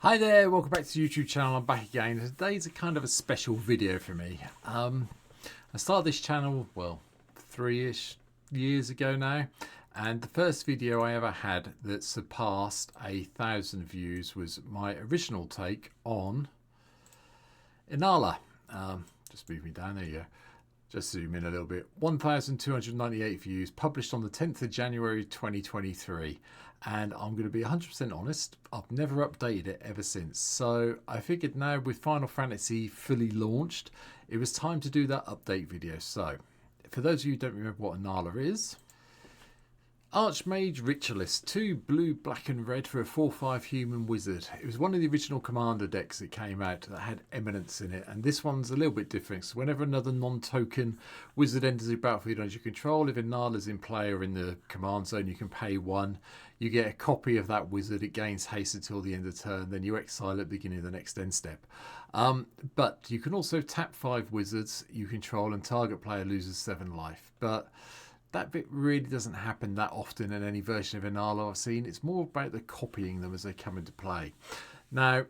Hi there, welcome back to the YouTube channel. I'm back again. Today's a kind of a special video for me. I started this channel, well, 3-ish years ago now, and the first video I ever had that surpassed 1,000 views was my original take on Inalla. Just move me down, there you go. Just zoom in a little bit. 1,298 views, published on the 10th of January 2023. And I'm going to be 100% honest, I've never updated it ever since. So I figured now with Final Fantasy fully launched, it was time to do that update video. So for those of you who don't remember what Inalla is, Archmage Ritualist, 2 blue, black and red for a 4/5 human wizard. It was one of the original commander decks that came out that had eminence in it, and this one's a little bit different. So whenever another non-token wizard enters the battlefield under your control, if Inala's in play or in the command zone, you can pay 1. You get a copy of that wizard, it gains haste until the end of turn, then you exile at the beginning of the next end step. But you can also tap 5 wizards you control and target player loses 7 life. But that bit really doesn't happen that often in any version of Inalla I've seen. It's more about the copying them as they come into play. Now,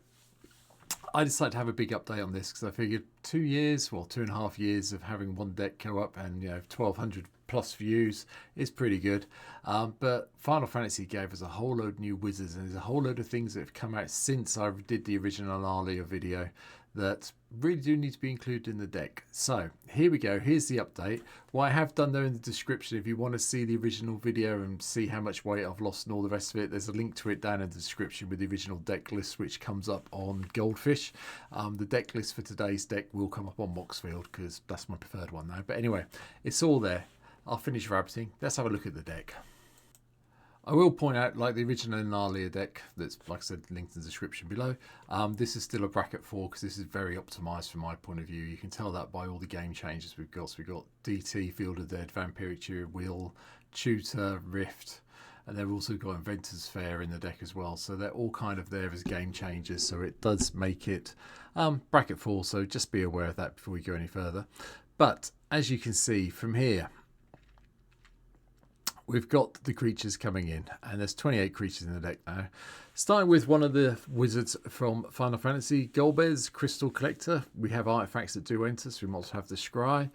I decided to have a big update on this because I figured 2 years, well, 2.5 years of having one deck go up and 1,200 plus views is pretty good. But Final Fantasy gave us a whole load of new wizards, and there's a whole load of things that have come out since I did the original Inalla video that really do need to be included in the deck. So here we go, here's the update. What I have done there in the description, if you want to see the original video and see how much weight I've lost and all the rest of it, there's a link to it down in the description with the original deck list, which comes up on Goldfish. The deck list for today's deck will come up on Moxfield because that's my preferred one now. But anyway, it's all there. I'll finish rabbiting. Let's have a look at the deck. I will point out, like the original Inalla deck, that's, like I said, linked in the description below, this is still a bracket 4 because this is very optimised from my point of view. You can tell that by all the game changes we've got. So we've got DT, Field of Dead, Vampiric Tutor, Will, Tutor, Rift, and they've also got Inventor's Fair in the deck as well. So they're all kind of there as game changes. So it does make it bracket 4, so just be aware of that before we go any further. But as you can see from here, we've got the creatures coming in, and there's 28 creatures in the deck now. Starting with one of the wizards from Final Fantasy, Golbez, Crystal Collector. We have artifacts that do enter, so we must have the Scry.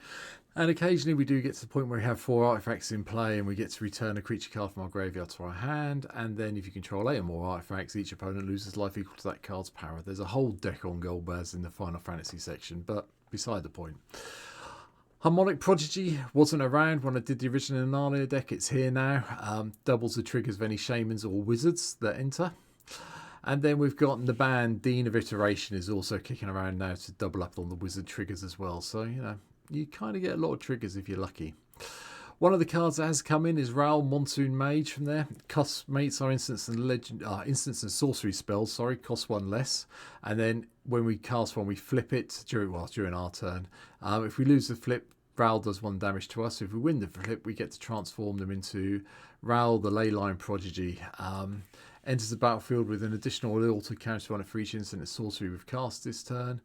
And occasionally we do get to the point where we have 4 artifacts in play and we get to return a creature card from our graveyard to our hand. And then if you control 8 or more artifacts, each opponent loses life equal to that card's power. There's a whole deck on Golbez in the Final Fantasy section, but beside the point. Harmonic Prodigy wasn't around when I did the original Inalla deck. It's here now. Doubles the triggers of any shamans or wizards that enter. And then we've got the band Dean of Iteration is also kicking around now to double up on the wizard triggers as well. So, you kind of get a lot of triggers if you're lucky. One of the cards that has come in is Raoul Monsoon Mage from there. Costs mates our instants and sorcery spells, sorry, cost 1 less. And then when we cast one, we flip it during our turn. If we lose the flip, Raoul does 1 damage to us. If we win the flip, we get to transform them into Raoul the Leyline Prodigy. Enters the battlefield with an additional altar counter on it for each instant and sorcery we've cast this turn.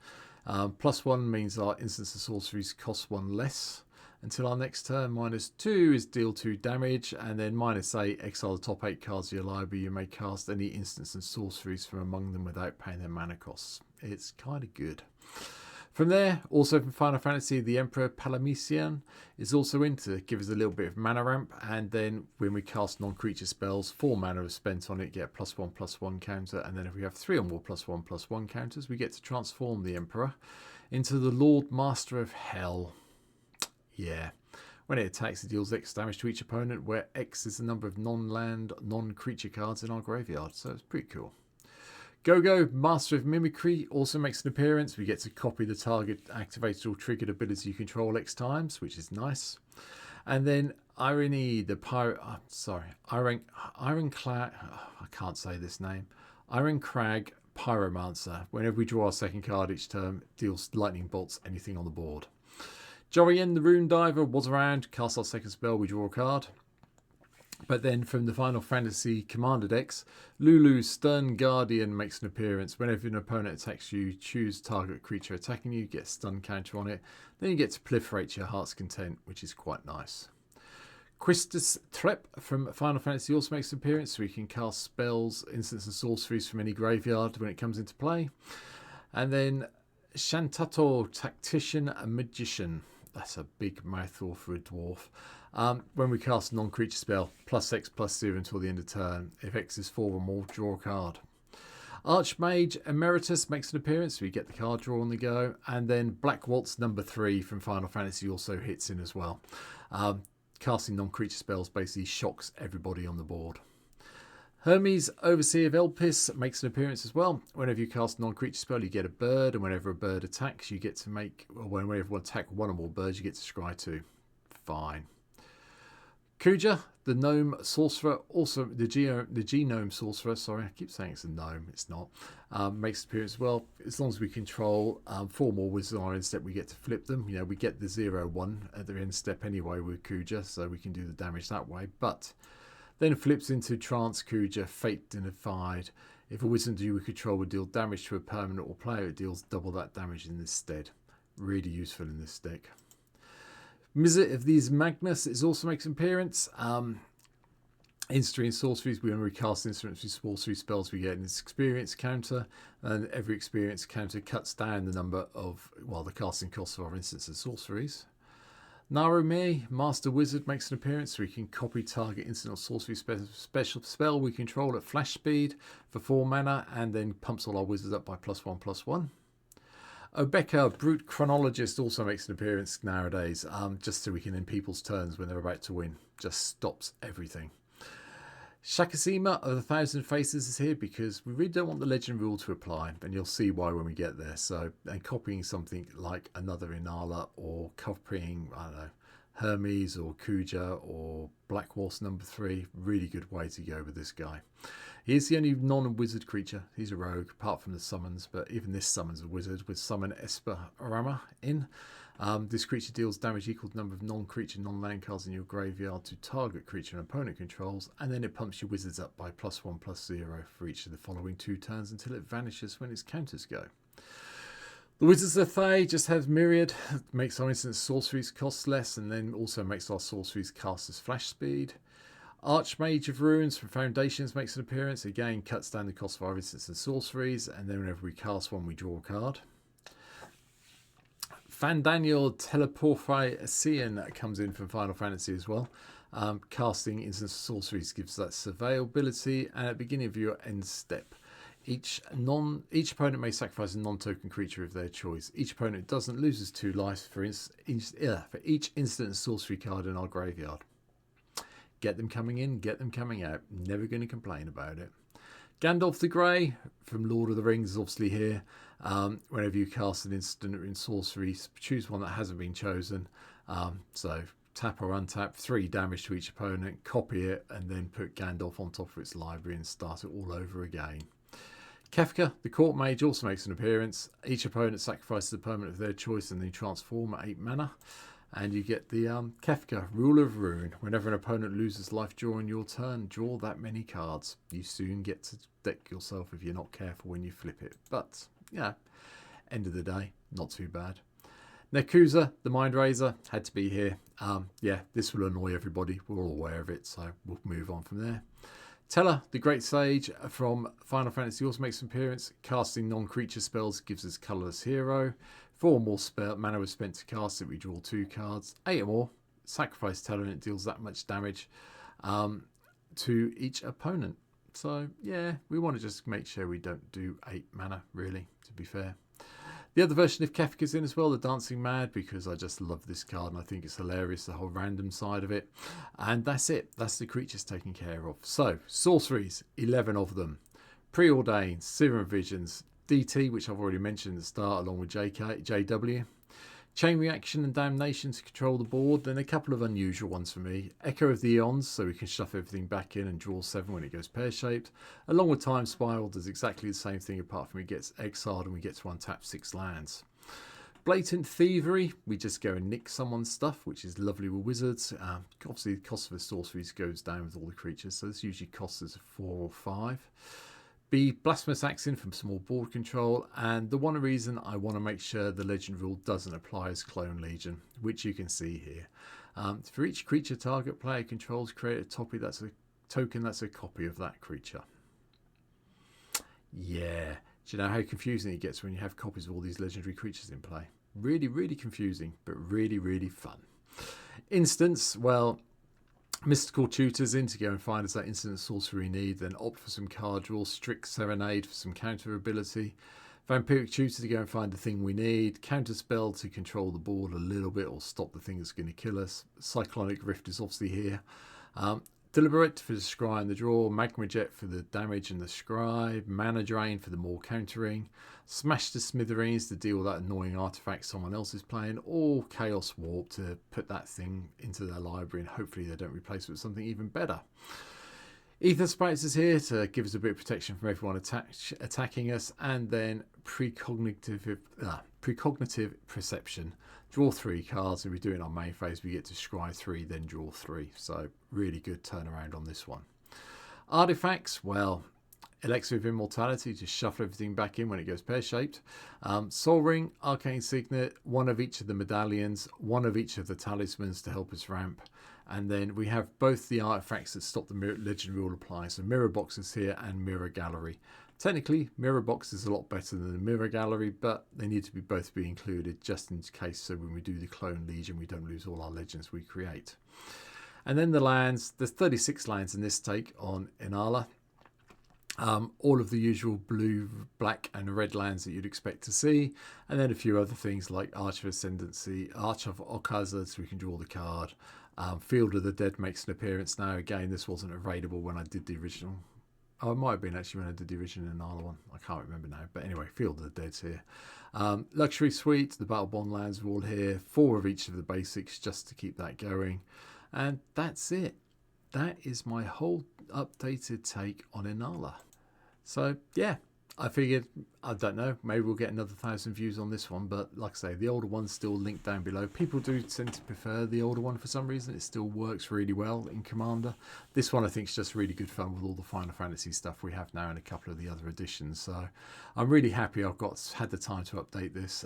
+1 means our instants and sorceries cost 1 less until our next turn. -2 is deal 2 damage, and then -8, exile the top 8 cards of your library. You may cast any instants and sorceries from among them without paying their mana costs. It's kind of good. From there, also from Final Fantasy, the Emperor Palamisian is also in to give us a little bit of mana ramp, and then when we cast non-creature spells, 4 mana is spent on it, get a +1/+1 counter, and then if we have 3 or more +1/+1 counters, we get to transform the Emperor into the Lord Master of Hell. Yeah. When it attacks, it deals X damage to each opponent, where X is the number of non-land, non-creature cards in our graveyard, so it's pretty cool. Go-Go, Master of Mimicry, also makes an appearance. We get to copy the target activated or triggered ability you control X times, which is nice. And then Irony, the Ironclad, I can't say this name. Ironcrag Pyromancer. Whenever we draw our second card each turn, deals lightning bolts anything on the board. Jorian, the Rune Diver, was around. Cast our second spell, we draw a card. But then from the Final Fantasy Commander decks, Lulu Stern Guardian makes an appearance. Whenever an opponent attacks you, choose target creature attacking you, get a stun counter on it. Then you get to proliferate your heart's content, which is quite nice. Quistis Trep from Final Fantasy also makes an appearance, so we can cast spells, instants and sorceries from any graveyard when it comes into play. And then Shantato, Tactician and Magician. That's a big mouthful for a dwarf. When we cast a non-creature spell, +X/+0 until the end of turn. If X is 4 or more, draw a card. Archmage Emeritus makes an appearance, so we get the card draw on the go. And then Black Waltz #3 from Final Fantasy also hits in as well. Casting non-creature spells basically shocks everybody on the board. Hermes, Overseer of Elpis, makes an appearance as well. Whenever you cast a non-creature spell, you get a bird, and whenever a bird attacks, you get to make, or whenever you attack one or more birds, you get to scry 2. Fine. Kuja, the gnome sorcerer, also the genome sorcerer, sorry, I keep saying it's a gnome, it's not, makes an appearance as well. As long as we control 4 more wizards on our end step, we get to flip them. You know, we get the 0/1 at the end step anyway with Kuja, so we can do the damage that way. But then flips into Trance Kuja, Fate Dignified. If a wizard you control would deal damage to a permanent or player, it deals double that damage in this stead. Really useful in this deck. Mizzet of these Magnus is also makes an appearance. Instant and sorceries, when we cast instruments with sorcery spells, we get an experience counter, and every experience counter cuts down the number of, well, the casting costs of our instants and sorceries. Narumi, Master Wizard, makes an appearance, so we can copy target instant or sorcery special spell we control at flash speed for 4 mana, and then pumps all our wizards up by +1/+1. Obeka, Brute Chronologist, also makes an appearance nowadays, just so we can end people's turns when they're about to win. Just stops everything. Shakasima of the Thousand Faces is here because we really don't want the legend rule to apply, and you'll see why when we get there. So, and copying something like another Inalla, or copying, I don't know, Hermes or Kuja or Black Waltz #3, really good way to go with this guy. He is the only non-wizard creature. He's a rogue, apart from the summons, but even this summons a wizard with Summon Esperama in. This creature deals damage equal to the number of non-creature, non-land cards in your graveyard to target creature and opponent controls, and then it pumps your wizards up by +1/+0 for each of the following 2 turns until it vanishes when its counters go. The Wizards of Thay just has Myriad, makes our instant sorceries cost less, and then also makes our sorceries cast as flash speed. Archmage of Ruins from Foundations makes an appearance, again cuts down the cost of our instants and sorceries, and then whenever we cast one we draw a card. Fandaniel Teleporphysian comes in from Final Fantasy as well. Casting instant sorceries gives that surveyability, and at the beginning of your end step, each opponent may sacrifice a non-token creature of their choice. Each opponent who doesn't loses 2 life for each instant and sorcery card in our graveyard. Get them coming in, get them coming out. Never going to complain about it. Gandalf the Grey from Lord of the Rings is obviously here. Whenever you cast an instant in sorcery, choose one that hasn't been chosen. So tap or untap, 3 damage to each opponent, copy it, and then put Gandalf on top of its library and start it all over again. Kefka, the Court Mage, also makes an appearance. Each opponent sacrifices a permanent of their choice and they transform at 8 mana. And you get the Kefka, Ruler of Ruin. Whenever an opponent loses life during your turn, draw that many cards. You soon get to deck yourself if you're not careful when you flip it. But, yeah, end of the day, not too bad. Nekusa, the Mind Razor, had to be here. Yeah, this will annoy everybody. We're all aware of it, so we'll move on from there. Teller, the Great Sage from Final Fantasy, also makes an appearance. Casting non-creature spells gives us Colourless Hero. 4 more mana was spent to cast it. We draw 2 cards. 8 or more. Sacrifice Teller and it deals that much damage to each opponent. So, yeah, we want to just make sure we don't do 8 mana, really, to be fair. The other version of Kefka's in as well, the Dancing Mad, because I just love this card and I think it's hilarious, the whole random side of it. And that's it. That's the creatures taken care of. So, sorceries, 11 of them. Preordained, Serum Visions, DT, which I've already mentioned at the start, along with JW. Chain Reaction and Damnation to control the board. Then a couple of unusual ones for me. Echo of the Eons, so we can stuff everything back in and draw 7 when it goes pear-shaped. Along with Time Spiral, does exactly the same thing apart from it gets exiled and we get to untap 6 lands. Blatant Thievery, we just go and nick someone's stuff, which is lovely with wizards. Obviously the cost of the sorceries goes down with all the creatures, so this usually costs us 4 or 5. B, Blasphemous Accent from small board control, and the one reason I want to make sure the legend rule doesn't apply is Clone Legion, which you can see here. For each creature target player controls, create a token that's a copy of that creature. Yeah. Do you know how confusing it gets when you have copies of all these legendary creatures in play? Really, really confusing, but really, really fun. Instance, well, Mystical Tutors in to go and find us that instant sorcery we need, then opt for some card draw, Strict Serenade for some counter ability, Vampiric Tutor to go and find the thing we need, Counter Spell to control the board a little bit or stop the thing that's going to kill us, Cyclonic Rift is obviously here, Deliberate for the scry and the draw, Magma Jet for the damage and the scry, Mana Drain for the more countering, Smash the Smithereens to deal with that annoying artifact someone else is playing, or Chaos Warp to put that thing into their library and hopefully they don't replace it with something even better. Ether Sprites is here to give us a bit of protection from everyone attacking us, and then precognitive perception. Draw 3 cards, and we do it on main phase. We get to scry 3, then draw 3. So really good turnaround on this one. Artifacts, well, Elixir of Immortality, just shuffle everything back in when it goes pear-shaped. Soul Ring, Arcane Signet, one of each of the medallions, one of each of the talismans to help us ramp. And then we have both the artifacts that stop the legend rule apply. So Mirror Boxes here and Mirror Gallery. Technically, Mirror Box is a lot better than the Mirror Gallery, but they need to both be included just in case, so when we do the Clone Legion, we don't lose all our legends we create. And then the lands, there's 36 lands in this take on Inalla. All of the usual blue, black and red lands that you'd expect to see, and then a few other things like Arch of Ascendancy, Arch of Okaza, so we can draw the card. Field of the Dead makes an appearance now. Again, this wasn't available when I did the original. Oh, it might have been actually when I did the original Inalla one. I can't remember now. But anyway, Field of the Dead's here. Luxury Suite, the Battle Bond lands are all here. 4 of each of the basics just to keep that going. And that's it. That is my whole updated take on Inalla. So, yeah, I figured, I don't know, maybe we'll get another 1,000 views on this one. But like I say, the older one's still linked down below. People do tend to prefer the older one for some reason. It still works really well in Commander. This one I think is just really good fun with all the Final Fantasy stuff we have now and a couple of the other editions. So I'm really happy I've had the time to update this.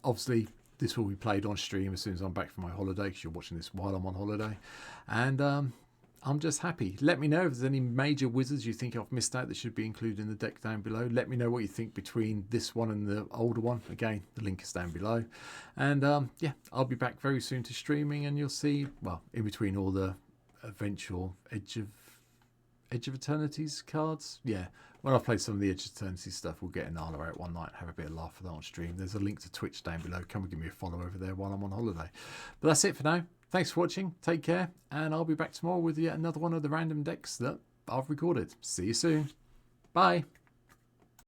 Obviously, this will be played on stream as soon as I'm back from my holiday, because you're watching this while I'm on holiday. And I'm just happy. Let me know if there's any major wizards you think I've missed out that should be included in the deck down below. Let me know what you think between this one and the older one. Again, the link is down below. And yeah, I'll be back very soon to streaming, and you'll see, well, in between all the eventual Edge of Eternity's cards. Yeah, when I play some of the Edge of Eternity stuff, we'll get Inalla out one night and have a bit of laugh with that on stream. There's a link to Twitch down below. Come and give me a follow over there while I'm on holiday. But that's it for now. Thanks for watching, take care, and I'll be back tomorrow with yet another one of the random decks that I've recorded. See you soon. Bye.